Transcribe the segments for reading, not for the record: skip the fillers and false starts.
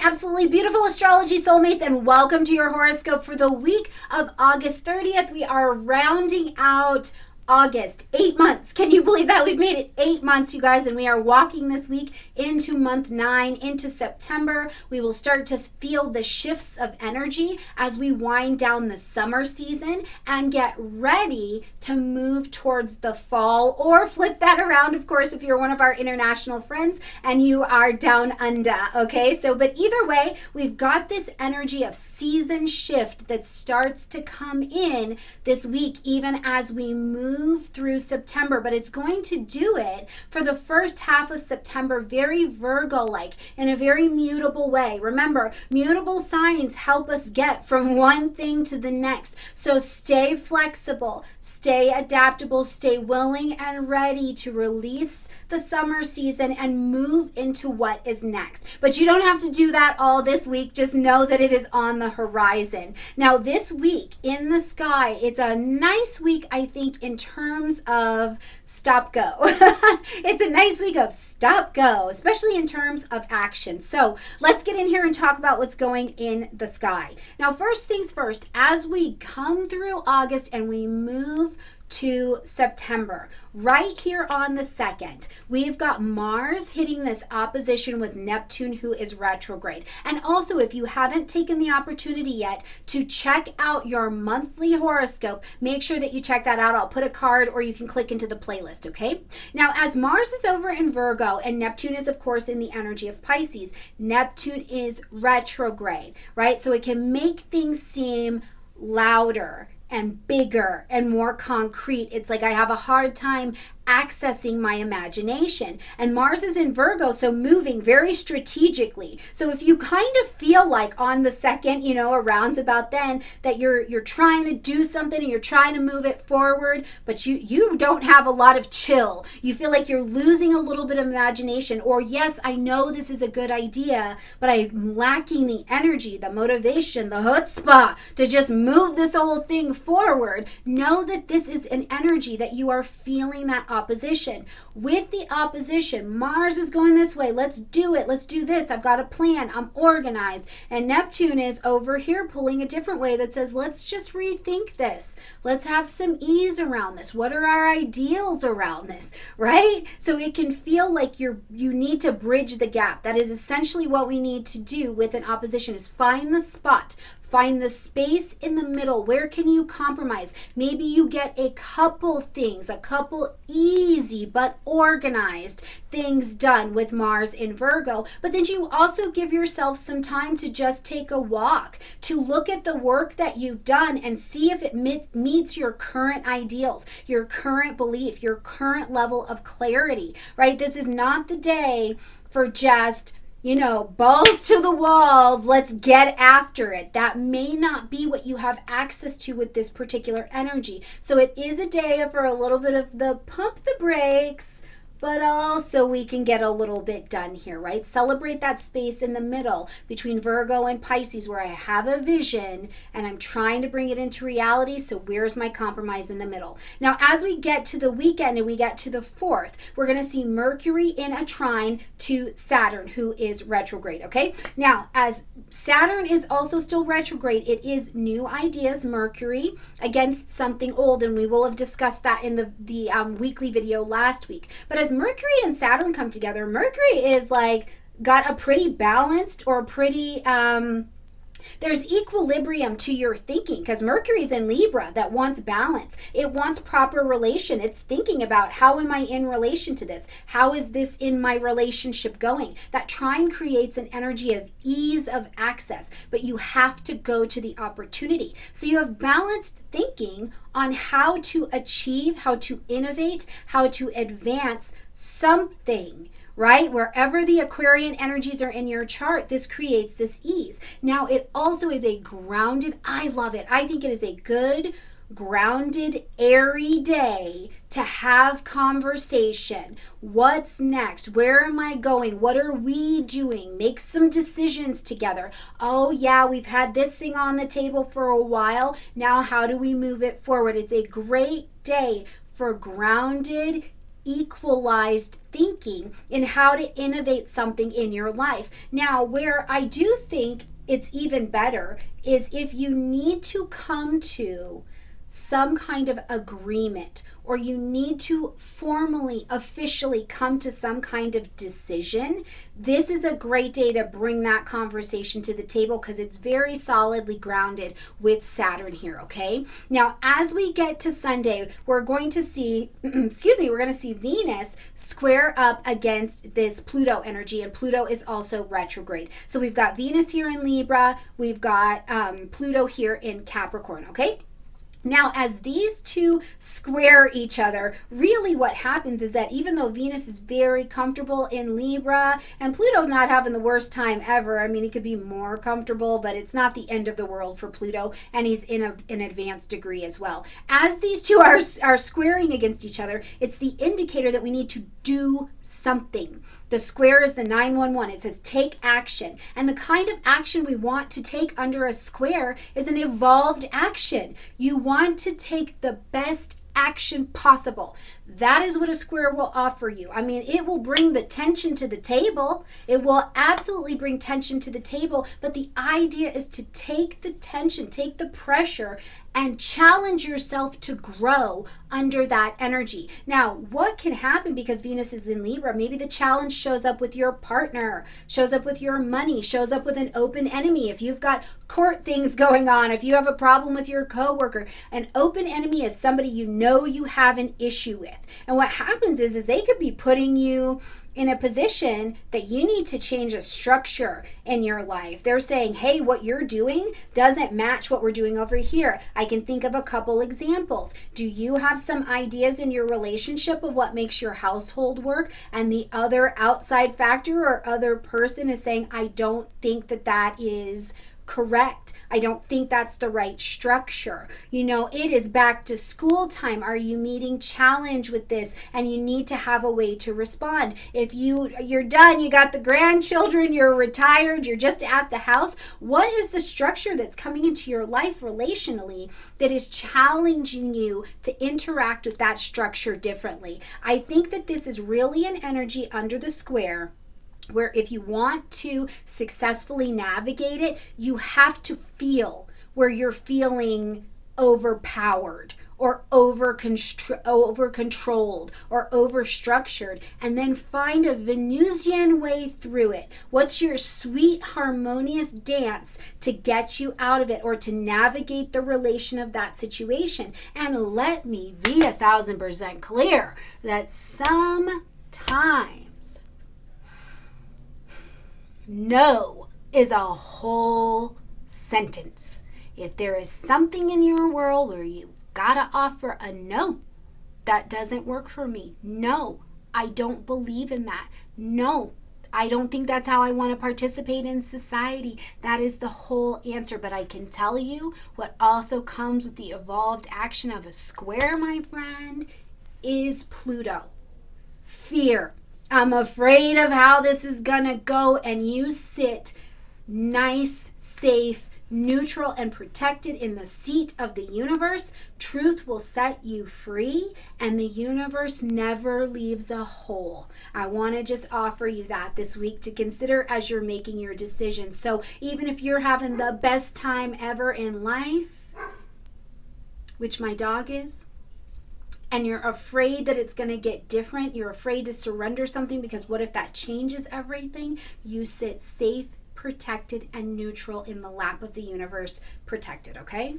absolutely beautiful astrology soulmates, and welcome to your horoscope for the week of August 30th. We are rounding out August, 8 months. Can you believe that? We've made it 8 months, you guys, and we are walking this week into month 9, into September. We will start to feel the shifts of energy as we wind down the summer season and get ready to move towards the fall, or flip that around, of course, if you're one of our international friends and you are down under, okay? But either way, we've got this energy of season shift that starts to come in this week, even as we move through September, but it's going to do it for the first half of September very Virgo-like, in a very mutable way. Remember, mutable signs help us get from one thing to the next. So stay flexible, stay adaptable, stay willing and ready to release the summer season and move into what is next. But you don't have to do that all this week. Just know that it is on the horizon. Now, this week in the sky, it's a nice week, I think, in terms of stop go. It's a nice week of stop go, especially in terms of action. So let's get in here and talk about what's going in the sky. Now, first things first, as we come through August and we move to September, right here on the 2nd, we've got Mars hitting this opposition with Neptune, who is retrograde. And also, if you haven't taken the opportunity yet to check out your monthly horoscope, make sure that you check that out. I'll put a card, or you can click into the playlist, okay? Now, as Mars is over in Virgo and Neptune is, of course, in the energy of Pisces, Neptune is retrograde, right? So it can make things seem louder and bigger and more concrete. It's like I have a hard time accessing my imagination. And Mars is in Virgo, so moving very strategically. So if you kind of feel like on the 2nd, around about then, that you're trying to do something and you're trying to move it forward, but you don't have a lot of chill. You feel like you're losing a little bit of imagination, or yes, I know this is a good idea, but I'm lacking the energy, the motivation, the chutzpah to just move this whole thing forward. Know that this is an energy that you are feeling, that opposition. With the opposition, Mars is going this way. Let's do it. Let's do this. I've got a plan. I'm organized. And Neptune is over here pulling a different way that says, let's just rethink this. Let's have some ease around this. What are our ideals around this, right? So it can feel like you need to bridge the gap. That is essentially what we need to do with an opposition, is find the spot. Find the space in the middle. Where can you compromise? Maybe you get a couple things, a couple easy but organized things done with Mars in Virgo. But then you also give yourself some time to just take a walk, to look at the work that you've done and see if it meets your current ideals, your current belief, your current level of clarity, right? This is not the day for just balls to the walls, let's get after it. That may not be what you have access to with this particular energy. So it is a day for a little bit of the pump the brakes, but also we can get a little bit done here, right? Celebrate that space in the middle between Virgo and Pisces, where I have a vision and I'm trying to bring it into reality. So where's my compromise in the middle? Now, as we get to the weekend and we get to the 4th, we're going to see Mercury in a trine to Saturn, who is retrograde, okay? Now, as Saturn is also still retrograde, it is new ideas, Mercury, against something old, and we will have discussed that in the weekly video last week. But as Mercury and Saturn come together, Mercury is got a pretty balanced, or pretty there's equilibrium to your thinking, because Mercury's in Libra, that wants balance. It wants proper relation. It's thinking about, how am I in relation to this? How is this in my relationship going? That trine creates an energy of ease of access, but you have to go to the opportunity. So you have balanced thinking on how to achieve, how to innovate, how to advance something, right? Wherever the Aquarian energies are in your chart, this creates this ease. Now, it also is a grounded, I love it. I think it is a good, grounded, airy day to have conversation. What's next? Where am I going? What are we doing? Make some decisions together. Oh yeah, we've had this thing on the table for a while. Now how do we move it forward? It's a great day for grounded, equalized thinking in how to innovate something in your life. Now, where I do think it's even better is if you need to come to some kind of agreement, or you need to formally, officially come to some kind of decision, this is a great day to bring that conversation to the table because it's very solidly grounded with Saturn here, okay? Now, as we get to Sunday, we're going to see, we're going to see Venus square up against this Pluto energy, and Pluto is also retrograde. So we've got Venus here in Libra, we've got Pluto here in Capricorn, okay? Now, as these two square each other, really what happens is that even though Venus is very comfortable in Libra, and Pluto's not having the worst time ever, I mean, he could be more comfortable, but it's not the end of the world for Pluto, and he's in an advanced degree as well. As these two are squaring against each other, it's the indicator that we need to do something. The square is the 911. It says take action. And the kind of action we want to take under a square is an evolved action. You want to take the best action possible. That is what a square will offer you. I mean, it will bring the tension to the table. It will absolutely bring tension to the table. But the idea is to take the tension, take the pressure, and challenge yourself to grow under that energy. Now, what can happen because Venus is in Libra? Maybe the challenge shows up with your partner, shows up with your money, shows up with an open enemy. If you've got court things going on, if you have a problem with your coworker, an open enemy is somebody you know you have an issue with. And what happens is they could be putting you in a position that you need to change a structure in your life. They're saying, hey, what you're doing doesn't match what we're doing over here. I can think of a couple examples. Do you have some ideas in your relationship of what makes your household work? And the other outside factor or other person is saying, I don't think that is correct. I don't think that's the right structure. You know, it is back to school time. Are you meeting challenge with this? And you need to have a way to respond. If you're done, you got the grandchildren, you're retired, you're just at the house, what is the structure that's coming into your life relationally that is challenging you to interact with that structure differently? I think that this is really an energy under the square where if you want to successfully navigate it, you have to feel where you're feeling overpowered or over-controlled or over-structured, and then find a Venusian way through it. What's your sweet, harmonious dance to get you out of it or to navigate the relation of that situation? And let me be 1,000% clear that sometimes no is a whole sentence. If there is something in your world where you've got to offer a no, that doesn't work for me. No, I don't believe in that. No, I don't think that's how I want to participate in society. That is the whole answer. But I can tell you what also comes with the evolved action of a square, my friend, is Pluto. Fear. I'm afraid of how this is gonna go, and you sit nice, safe, neutral, and protected in the seat of the universe. Truth will set you free, and the universe never leaves a hole. I want to just offer you that this week to consider as you're making your decisions. So even if you're having the best time ever in life, which my dog is, and you're afraid that it's going to get different, you're afraid to surrender something because what if that changes everything? You sit safe, protected, and neutral in the lap of the universe, protected, okay?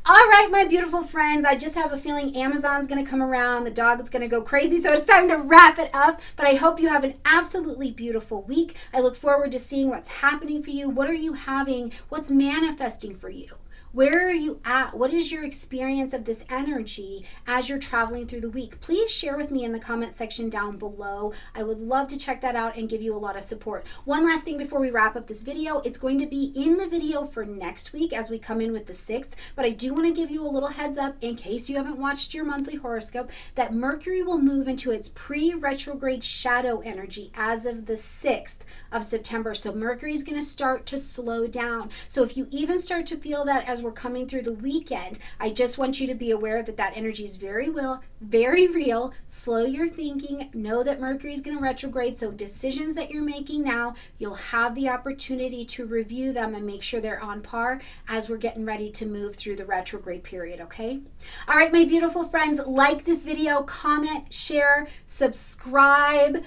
All right, my beautiful friends, I just have a feeling Amazon's going to come around, the dog is going to go crazy, so it's time to wrap it up. But I hope you have an absolutely beautiful week. I look forward to seeing what's happening for you. What are you having? What's manifesting for you? Where are you at? What is your experience of this energy as you're traveling through the week? Please share with me in the comment section down below. I would love to check that out and give you a lot of support. One last thing before we wrap up this video. It's going to be in the video for next week as we come in with the 6th, but I do want to give you a little heads up in case you haven't watched your monthly horoscope that Mercury will move into its pre-retrograde shadow energy as of the 6th of September. So Mercury is going to start to slow down. So if you even start to feel that as we're coming through the weekend, I just want you to be aware that that energy is very real. Slow your thinking. Know that Mercury is going to retrograde, so decisions that you're making now, you'll have the opportunity to review them and make sure they're on par as we're getting ready to move through the retrograde period, okay? All right, my beautiful friends, like this video, comment, share, subscribe,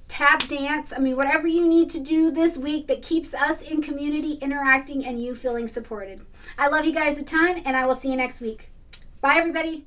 tap dance. I mean, whatever you need to do this week that keeps us in community interacting and you feeling supported. I love you guys a ton, and I will see you next week. Bye, everybody.